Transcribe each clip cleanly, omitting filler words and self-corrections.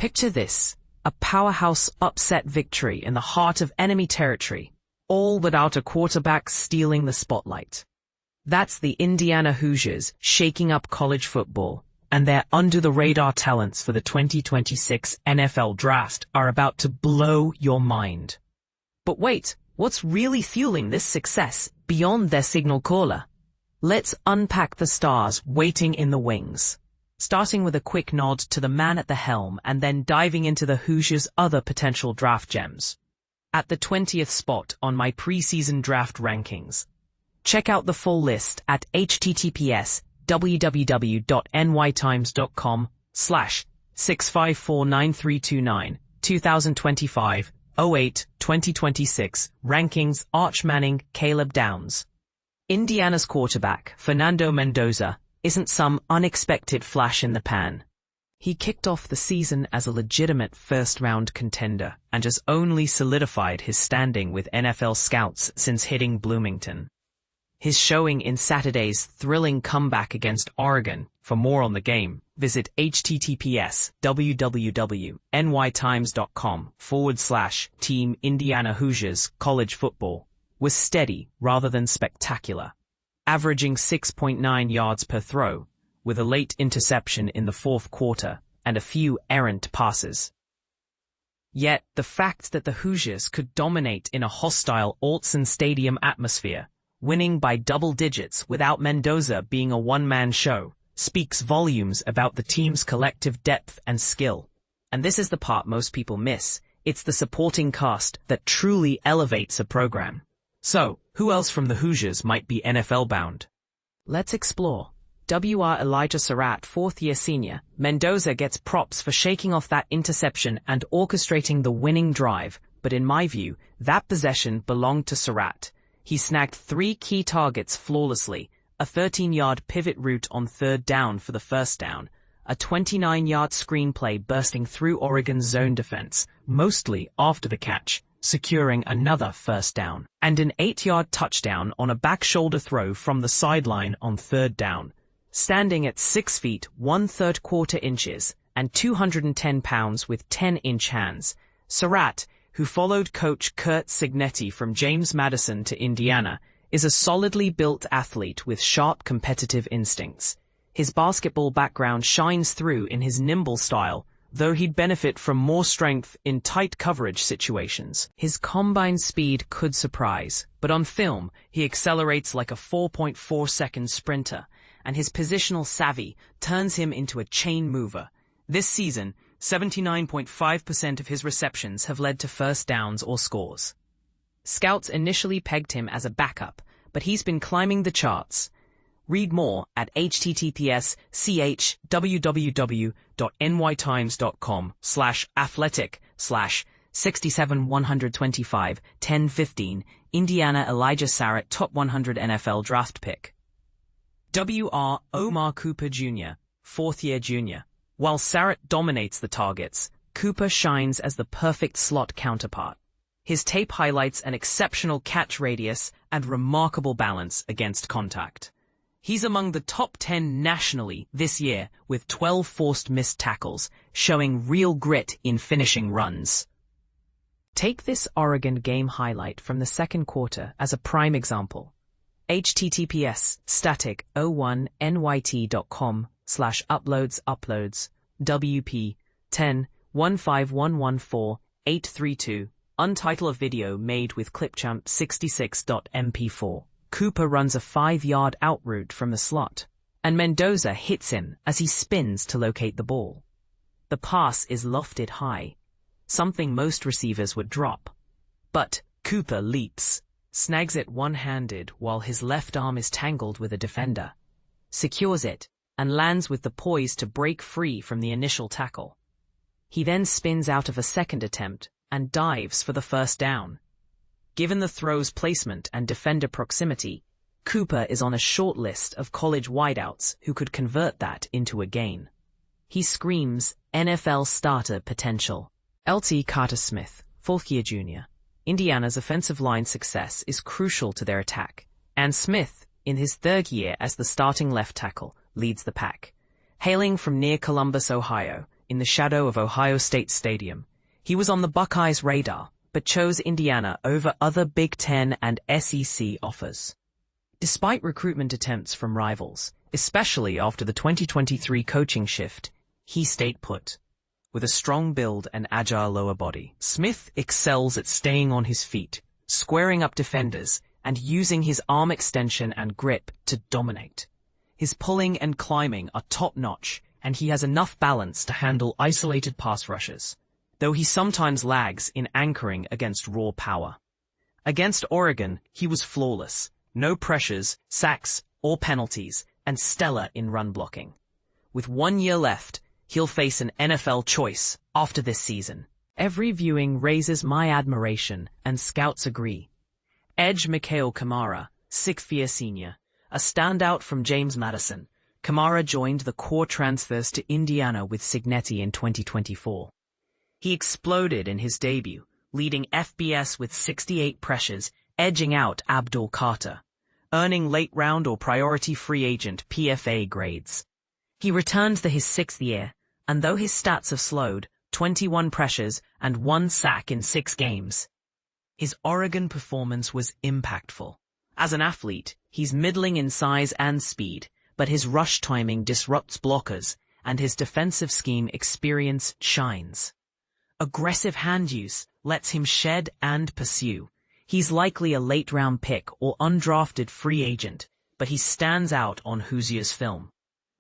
Picture this, a powerhouse upset victory in the heart of enemy territory, all without a quarterback stealing the spotlight. That's the Indiana Hoosiers shaking up college football, and their under-the-radar talents for the 2026 NFL Draft are about to blow your mind. But wait, what's really fueling this success beyond their signal caller? Let's unpack the stars waiting in the wings, starting with a quick nod to the man at the helm and then diving into the Hoosiers' other potential draft gems. At the 20th spot on my preseason draft rankings. Check out the full list at https://www.nytimes.com/6549329 2025 08 2026 rankings. Arch Manning, Caleb Downs. Indiana's quarterback, Fernando Mendoza, isn't some unexpected flash in the pan. He kicked off the season as a legitimate first-round contender and has only solidified his standing with NFL scouts since hitting Bloomington. His showing in Saturday's thrilling comeback against Oregon. For more on the game, visit https://www.nytimes.com/team. Indiana Hoosiers college football was steady rather than spectacular, averaging 6.9 yards per throw, with a late interception in the fourth quarter and a few errant passes. Yet, the fact that the Hoosiers could dominate in a hostile Autzen Stadium atmosphere, winning by double digits without Mendoza being a one-man show, speaks volumes about the team's collective depth and skill. And this is the part most people miss. It's the supporting cast that truly elevates a program. So, who else from the Hoosiers might be NFL-bound? Let's explore. WR Elijah Sarratt, fourth-year senior. Mendoza gets props for shaking off that interception and orchestrating the winning drive, but in my view, that possession belonged to Sarratt. He snagged 3 key targets flawlessly: a 13-yard pivot route on third down for the first down, a 29-yard screenplay bursting through Oregon's zone defense, mostly after the catch, securing another first down, and an 8-yard touchdown on a back shoulder throw from the sideline on third down. Standing at 6 feet 1/3 inches and 210 pounds with 10-inch hands, Sarratt, who followed coach Curt Cignetti from James Madison to Indiana, is a solidly built athlete with sharp competitive instincts. His basketball background shines through in his nimble style, though he'd benefit from more strength in tight coverage situations. His combine speed could surprise, but on film, he accelerates like a 4.4-second sprinter, and his positional savvy turns him into a chain mover. This season, 79.5% of his receptions have led to first downs or scores. Scouts initially pegged him as a backup, but he's been climbing the charts. Read more at https://www.nytimes.com/athletic/67125-1015 Indiana Elijah Sarratt top 100 NFL draft pick. WR Omar Cooper Jr., fourth-year junior. While Sarratt dominates the targets, Cooper shines as the perfect slot counterpart. His tape highlights an exceptional catch radius and remarkable balance against contact. He's among the top 10 nationally this year with 12 forced missed tackles, showing real grit in finishing runs. Take this Oregon game highlight from the second quarter as a prime example. https://nyt.com/uploads WP 10-15114-832 Untitled video made with clipchamp 66.mp4. Cooper runs a 5-yard out route from the slot, and Mendoza hits him as he spins to locate the ball. The pass is lofted high, something most receivers would drop. But Cooper leaps, snags it one-handed while his left arm is tangled with a defender, secures it, and lands with the poise to break free from the initial tackle. He then spins out of a second attempt and dives for the first down. Given the throw's placement and defender proximity, Cooper is on a short list of college wideouts who could convert that into a gain. He screams NFL starter potential. LT Carter Smith, fourth-year junior. Indiana's offensive line success is crucial to their attack, and Smith, in his third year as the starting left tackle, leads the pack. Hailing from near Columbus, Ohio, in the shadow of Ohio State Stadium. He was on the Buckeyes' radar, but chose Indiana over other Big Ten and SEC offers. Despite recruitment attempts from rivals, especially after the 2023 coaching shift, he stayed put. With a strong build and agile lower body, Smith excels at staying on his feet, squaring up defenders, and using his arm extension and grip to dominate. His pulling and climbing are top-notch, and he has enough balance to handle isolated pass rushes, though he sometimes lags in anchoring against raw power. Against Oregon, he was flawless, no pressures, sacks, or penalties, and stellar in run blocking. With 1 year left, he'll face an NFL choice after this season. Every viewing raises my admiration, and scouts agree. Edge Mikail Kamara, 6th-year senior, a standout from James Madison. Kamara joined the core transfers to Indiana with Signetti in 2024. He exploded in his debut, leading FBS with 68 pressures, edging out Abdul Carter, earning late-round or priority free agent PFA grades. He returned for his 6th year, and though his stats have slowed, 21 pressures and 1 sack in 6 games. His Oregon performance was impactful. As an athlete, he's middling in size and speed, but his rush timing disrupts blockers, and his defensive scheme experience shines. Aggressive hand use lets him shed and pursue. He's likely a late-round pick or undrafted free agent, but he stands out on Hoosiers film.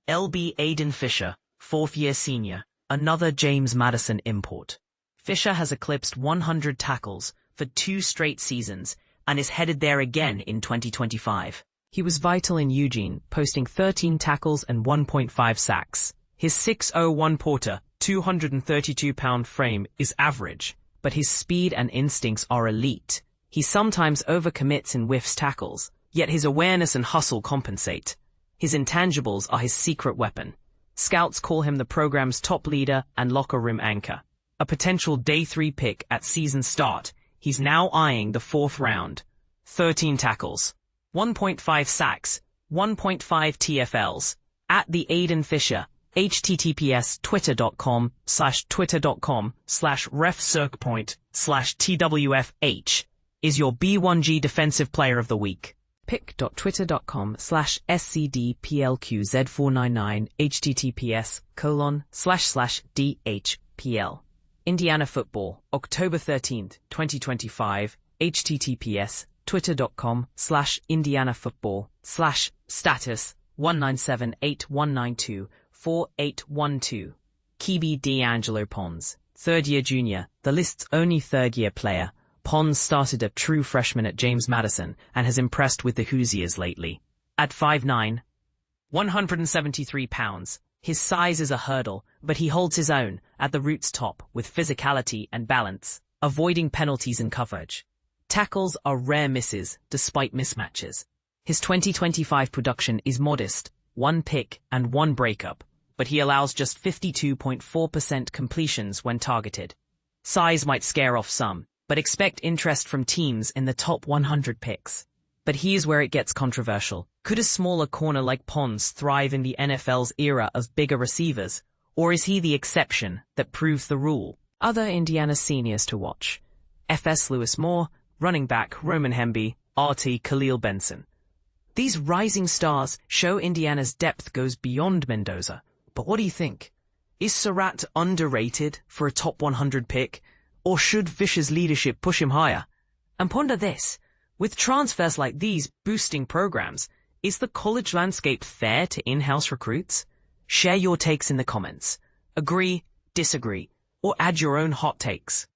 LB Aiden Fisher, 4th-year senior, another James Madison import. Fisher has eclipsed 100 tackles for 2 straight seasons and is headed there again in 2025. He was vital in Eugene, posting 13 tackles and 1.5 sacks. His 6'01" Porter, 232-pound frame is average, but his speed and instincts are elite. He sometimes overcommits and whiffs tackles, yet his awareness and hustle compensate. His intangibles are his secret weapon. Scouts call him the program's top leader and locker room anchor. A potential day 3 pick at season start, he's now eyeing the 4th round. 13 tackles, 1.5 sacks, 1.5 TFLs. At the Aiden Fisher, https twitter.com/refcircpoint/TWFH is your B1G Defensive Player of the Week. pic.twitter.com/scdplqz499 https://dhpl. Indiana Football, October 13th, 2025, https twitter.com/indianafootball/status 19781924812. QB D'Angelo Pons, 3rd-year junior, the list's only 3rd-year player. Pons started a true freshman at James Madison and has impressed with the Hoosiers lately. At 5'9", 173 pounds, his size is a hurdle, but he holds his own at the root's top with physicality and balance, avoiding penalties and coverage. Tackles are rare misses despite mismatches. His 2025 production is modest, 1 pick and 1 breakup, but he allows just 52.4% completions when targeted. Size might scare off some, but expect interest from teams in the top 100 picks. But here's where it gets controversial. Could a smaller corner like Pons thrive in the NFL's era of bigger receivers, or is he the exception that proves the rule? Other Indiana seniors to watch: F.S. Lewis Moore, running back Roman Hemby, RT Khalil Benson. These rising stars show Indiana's depth goes beyond Mendoza. But what do you think? Is Sarratt underrated for a top 100 pick? Or should Fisher's leadership push him higher? And ponder this. With transfers like these boosting programs, is the college landscape fair to in-house recruits? Share your takes in the comments. Agree, disagree, or add your own hot takes.